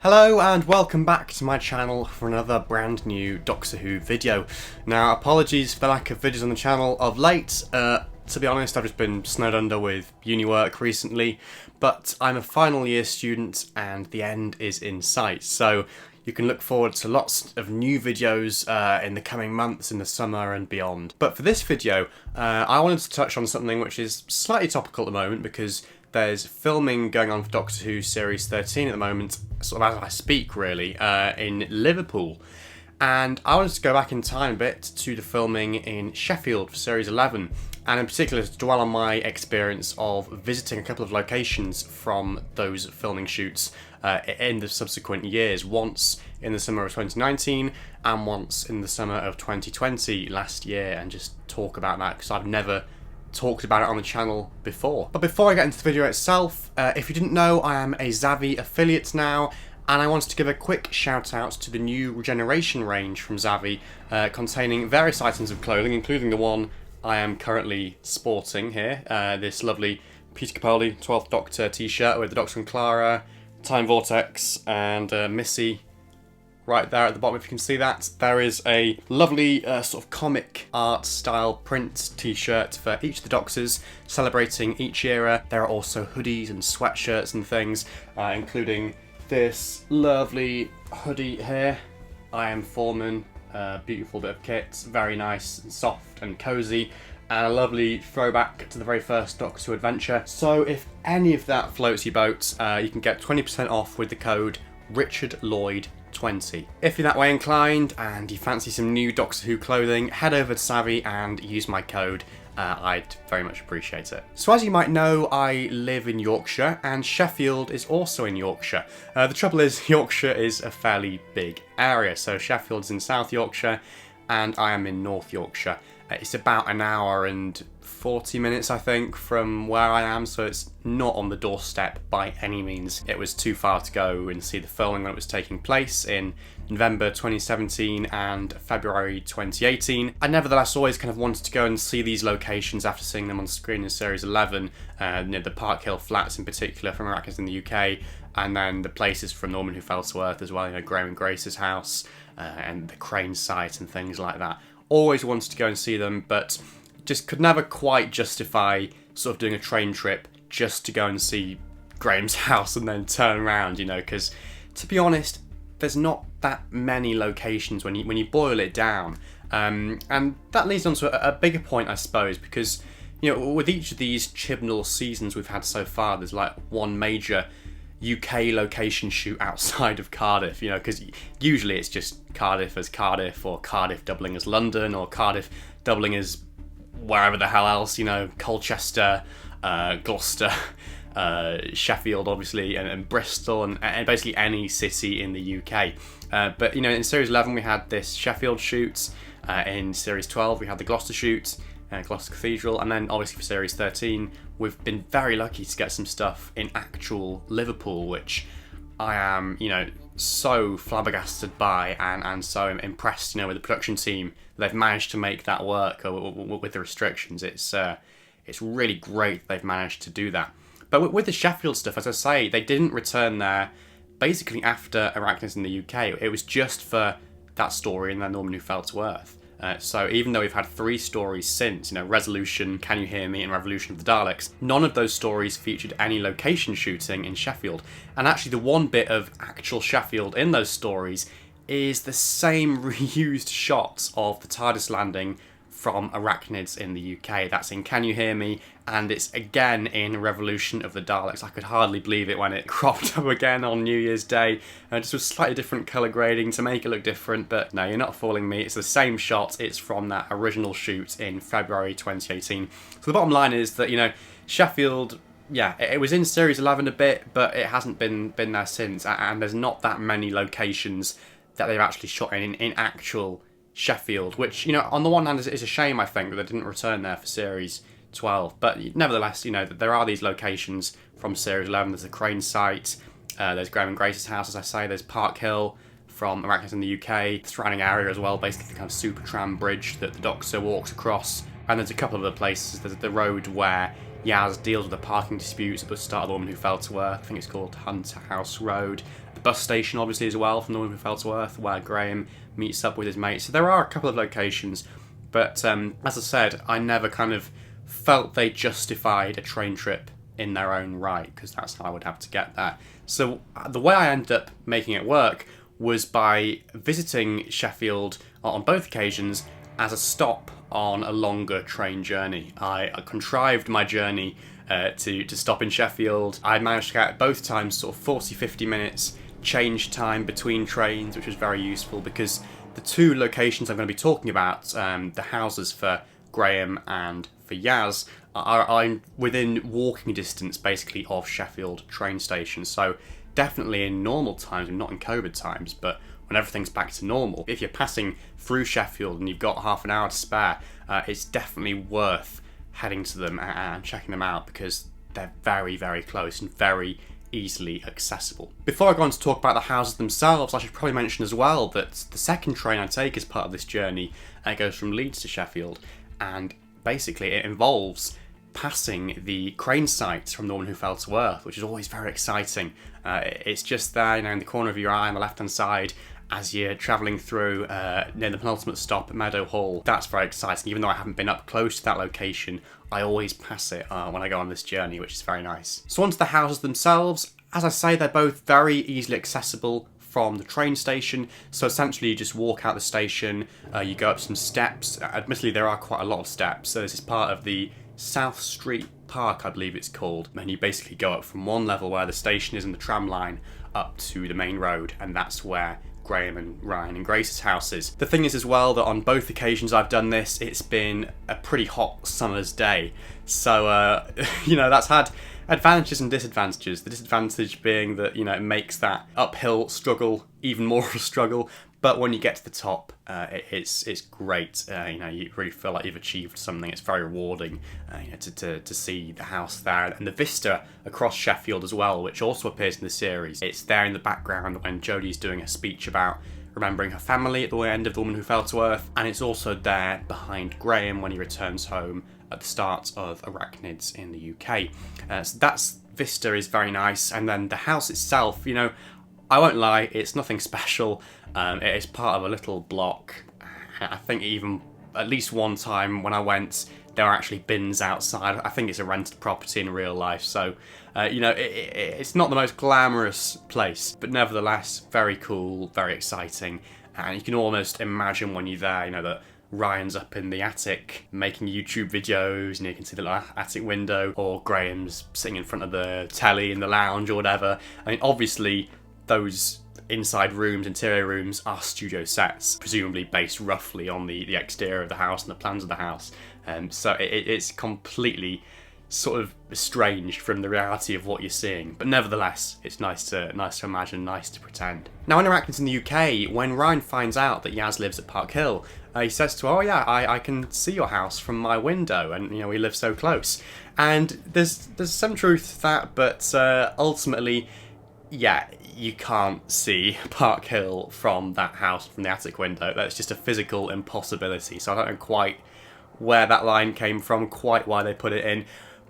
Hello and welcome back to my channel for another brand new Doctor Who video. Now, apologies for the lack of videos on the channel of late. To be honest, I've just been snowed under with uni work recently, but I'm a final year student and the end is in sight, so you can look forward to lots of new videos in the coming months, in the summer and beyond. But for this video, I wanted to touch on something which is slightly topical at the moment because there's filming going on for Doctor Who Series 13 at the moment, sort of as I speak really, in Liverpool. And I wanted to go back in time a bit to the filming in Sheffield for Series 11, and in particular to dwell on my experience of visiting a couple of locations from those filming shoots in the subsequent years, once in the summer of 2019 and once in the summer of 2020 last year, and just talk about that because I've never talked about it on the channel before. But before I get into the video itself, if you didn't know, I am a Zavvi affiliate now, and I wanted to give a quick shout out to the new Regeneration range from Zavvi, containing various items of clothing, including the one I am currently sporting here, this lovely Peter Capaldi 12th Doctor t-shirt with the Doctor and Clara, Time Vortex and Missy right there at the bottom, if you can see that. There is a lovely sort of comic art style print t-shirt for each of the Doctors, celebrating each era. There are also hoodies and sweatshirts and things, including this lovely hoodie here. I Am Foreman, beautiful bit of kit, very nice and soft and cozy, and a lovely throwback to the very first Doctor Who adventure. So if any of that floats your boat, you can get 20% off with the code RichardLloyd20. If you're that way inclined and you fancy some new Doctor Who clothing, head over to Zavvi and use my code. I'd very much appreciate it. So as you might know, I live in Yorkshire and Sheffield is also in Yorkshire. The trouble is, Yorkshire is a fairly big area, so Sheffield's in South Yorkshire and I am in North Yorkshire. It's about an hour and 40 minutes, I think, from where I am, so it's not on the doorstep by any means. It was too far to go and see the filming when it was taking place in November 2017 and February 2018. I nevertheless always kind of wanted to go and see these locations after seeing them on screen in Series 11, the Park Hill flats in particular from Arrakis in the UK, and then the places from Norman Who Fell to Earth as well, Graham and Grace's house, and the crane site and things like that. Always wanted to go and see them, but just could never quite justify sort of doing a train trip just to go and see Graham's house and then turn around, because to be honest, there's not that many locations when you boil it down. And that leads on to a bigger point, I suppose, because with each of these Chibnall seasons we've had so far, there's like one major UK location shoot outside of Cardiff, because usually it's just Cardiff as Cardiff, or Cardiff doubling as London, or Cardiff doubling as wherever the hell else, Colchester, Gloucester, Sheffield obviously, and Bristol, and basically any city in the UK. But in Series 11 we had this Sheffield shoot, in Series 12 we had the Gloucester shoot, Gloucester Cathedral, and then obviously for Series 13 we've been very lucky to get some stuff in actual Liverpool, which I am, so flabbergasted by and so impressed, with the production team. They've managed to make that work with the restrictions. It's really great they've managed to do that. But with the Sheffield stuff, as I say, they didn't return there basically after Arrakis in the UK. It was just for that story and then Norman Who Fell to Earth. So even though we've had 3 stories since, Resolution, Can You Hear Me, and Revolution of the Daleks, none of those stories featured any location shooting in Sheffield. And actually the one bit of actual Sheffield in those stories is the same reused shots of the TARDIS landing from Arachnids in the UK. That's in Can You Hear Me, and it's again in Revolution of the Daleks. I could hardly believe it when it cropped up again on New Year's Day, just with slightly different colour grading to make it look different, but no, you're not fooling me. It's the same shot. It's from that original shoot in February 2018. So the bottom line is that, Sheffield, yeah, it was in Series 11 a bit, but it hasn't been there since, and there's not that many locations that they've actually shot in actual Sheffield, which, on the one hand is a shame, I think, that they didn't return there for Series 12, but nevertheless, there are these locations from Series 11. There's the crane site, there's Graham and Grace's house, as I say, there's Park Hill from Arrakis in the UK, the surrounding area as well, basically the kind of super tram bridge that the Doctor walks across, and there's a couple of other places. There's the road where Yaz deals with the parking disputes at the start of The Woman Who Fell to Earth. I think it's called Hunter House Road. The bus station, obviously, as well, from Northern Feldsworth, where Graham meets up with his mates. So there are a couple of locations, but as I said, I never kind of felt they justified a train trip in their own right, because that's how I would have to get there. So the way I ended up making it work was by visiting Sheffield on both occasions as a stop on a longer train journey. I contrived my journey to stop in Sheffield. I managed to get both times sort of 40-50 minutes change time between trains, which was very useful because the two locations I'm going to be talking about, the houses for Graham and for Yaz, are within walking distance basically of Sheffield train station. So definitely in normal times, not in COVID times, but when everything's back to normal, if you're passing through Sheffield and you've got half an hour to spare, it's definitely worth heading to them and checking them out because they're very, very close and very easily accessible. Before I go on to talk about the houses themselves, I should probably mention as well that the second train I take as part of this journey goes from Leeds to Sheffield, and basically it involves passing the crane sites from Northern Feldsworth, which is always very exciting. It's just there, in the corner of your eye on the left-hand side as you're travelling through near the penultimate stop at Meadow Hall. That's very exciting. Even though I haven't been up close to that location, I always pass it when I go on this journey, which is very nice. So on to the houses themselves. As I say, they're both very easily accessible from the train station. So essentially you just walk out the station, you go up some steps. Admittedly, there are quite a lot of steps. So this is part of the South Street Park, I believe it's called. And you basically go up from one level where the station is and the tram line up to the main road, and that's where Graham and Ryan and Grace's houses. The thing is as well that on both occasions I've done this, it's been a pretty hot summer's day. So, that's had advantages and disadvantages. The disadvantage being that, it makes that uphill struggle even more of a struggle. But when you get to the top, it's great. You really feel like you've achieved something. It's very rewarding to see the house there. And the vista across Sheffield as well, which also appears in the series. It's there in the background when Jodie's doing a speech about remembering her family at the end of The Woman Who Fell to Earth. And it's also there behind Graham when he returns home at the start of Arachnids in the UK. So that's vista is very nice. And then the house itself, I won't lie, it's nothing special. It is part of a little block. I think even at least one time when I went, there are actually bins outside. I think it's a rented property in real life, so it's not the most glamorous place, but nevertheless very cool, very exciting, and you can almost imagine when you're there, that Ryan's up in the attic making YouTube videos, and you can see the little attic window, or Graham's sitting in front of the telly in the lounge or whatever. I mean, obviously those inside rooms, interior rooms, are studio sets, presumably based roughly on the exterior of the house and the plans of the house. So it's completely sort of estranged from the reality of what you're seeing. But nevertheless, it's nice to imagine, nice to pretend. Now in Arachnids in the UK, when Ryan finds out that Yaz lives at Park Hill, he says to her, "Oh yeah, I can see your house from my window, and we live so close." And there's some truth to that, but ultimately, yeah, you can't see Park Hill from that house, from the attic window. That's just a physical impossibility. So I don't know quite where that line came from, quite why they put it in.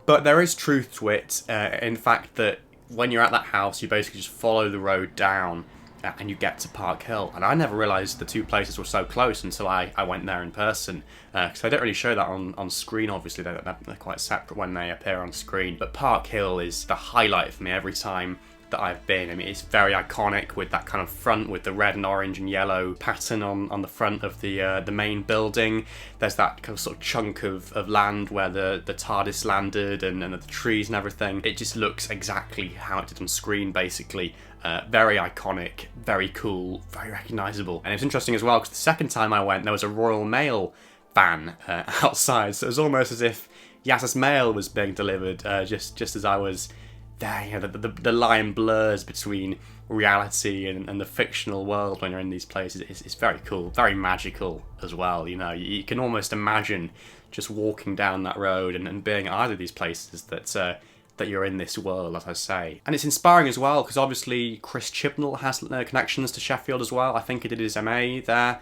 But there is truth to it, in fact, that when you're at that house, you basically just follow the road down and you get to Park Hill. And I never realised the two places were so close until I went there in person. Because I don't really show that on screen, obviously. They're quite separate when they appear on screen. But Park Hill is the highlight for me every time that I've been. I mean, it's very iconic with that kind of front with the red and orange and yellow pattern on the front of the main building. There's that kind of sort of chunk of land where the TARDIS landed and the trees and everything. It just looks exactly how it did on screen, basically. Very iconic, very cool, very recognisable. And it's interesting as well because the second time I went, there was a Royal Mail van outside, so it was almost as if Yaz's mail was being delivered just as I was there. The line blurs between reality and the fictional world when you're in these places. It's very cool, very magical as well. You can almost imagine just walking down that road and being at either of these places that you're in this world, as I say. And it's inspiring as well because obviously Chris Chibnall has connections to Sheffield as well. I think he did his MA there,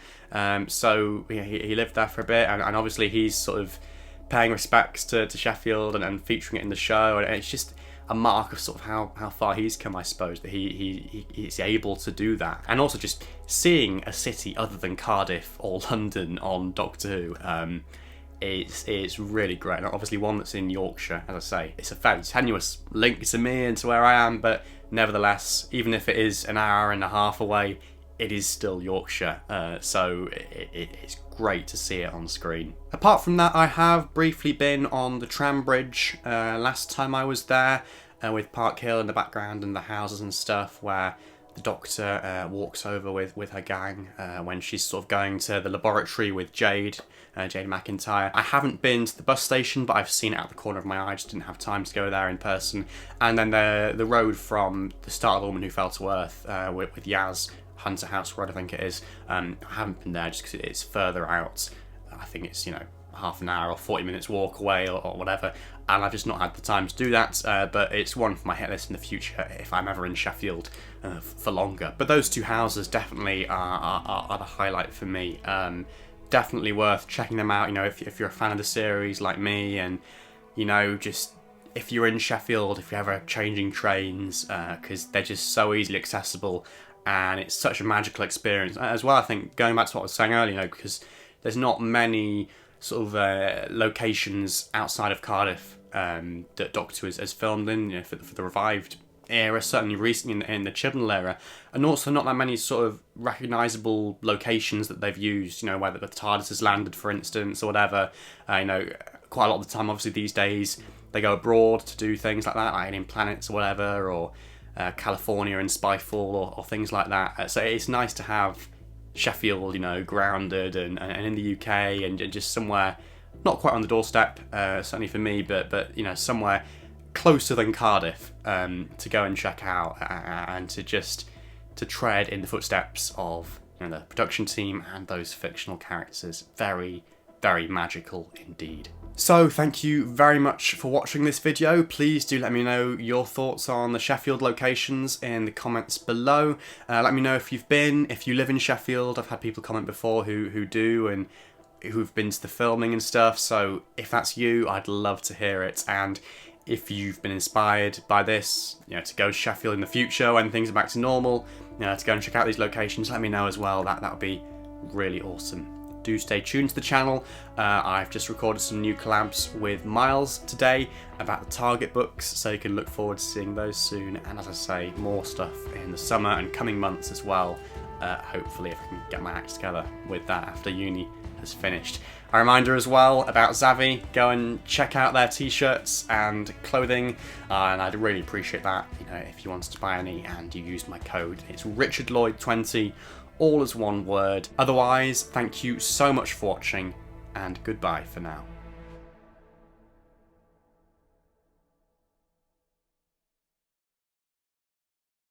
so he lived there for a bit, and obviously he's sort of paying respects to Sheffield and featuring it in the show, and it's just, a mark of sort of how far he's come, I suppose, that he's able to do that. And also just seeing a city other than Cardiff or London on Doctor Who, it's really great. And obviously one that's in Yorkshire, as I say. It's a fairly tenuous link to me and to where I am, but nevertheless, even if it is an hour and a half away, it is still Yorkshire, so it's great to see it on screen. Apart from that, I have briefly been on the Tram Bridge last time I was there, with Park Hill in the background and the houses and stuff, where the Doctor walks over with her gang when she's sort of going to the laboratory with Jade McIntyre. I haven't been to the bus station, but I've seen it out the corner of my eye. I just didn't have time to go there in person. And then the road from the start of The Woman Who Fell to Earth with Yaz, Hunter House Road, I think it is. I haven't been there just because it's further out. I think it's, half an hour or 40 minutes walk away or whatever, and I've just not had the time to do that, but it's one for my hit list in the future if I'm ever in Sheffield for longer. But those two houses definitely are the highlight for me. Definitely worth checking them out, if you're a fan of the series like me, and just if you're in Sheffield, if you're ever changing trains, because they're just so easily accessible. And it's such a magical experience as well. I think, going back to what I was saying earlier, because there's not many sort of locations outside of Cardiff that Doctor has filmed in, for the revived era, certainly recently in the Chibnall era, and also not that many sort of recognisable locations that they've used, whether the TARDIS has landed, for instance, or whatever. Quite a lot of the time, obviously, these days, they go abroad to do things like that, like Alien Planets or whatever, or California and Spyfall or things like that. So it's nice to have Sheffield, grounded and in the UK and just somewhere not quite on the doorstep, certainly for me, but somewhere closer than Cardiff to go and check out and to tread in the footsteps of the production team and those fictional characters. Very, very magical indeed. So thank you very much for watching this video. Please do let me know your thoughts on the Sheffield locations in the comments below. Let me know if you live in Sheffield. I've had people comment before who do and who've been to the filming and stuff, so if that's you, I'd love to hear it. And if you've been inspired by this, to go to Sheffield in the future when things are back to normal, to go and check out these locations, let me know as well. That would be really awesome. Do stay tuned to the channel. I've just recorded some new collabs with Miles today about the Target books, so you can look forward to seeing those soon. And as I say, more stuff in the summer and coming months as well. Hopefully, if I can get my act together with that after uni has finished. A reminder as well about Zavvi, go and check out their t-shirts and clothing, and I'd really appreciate that, if you wanted to buy any and you used my code. It's RichardLloyd20, all as one word. Otherwise, thank you so much for watching, and goodbye for now.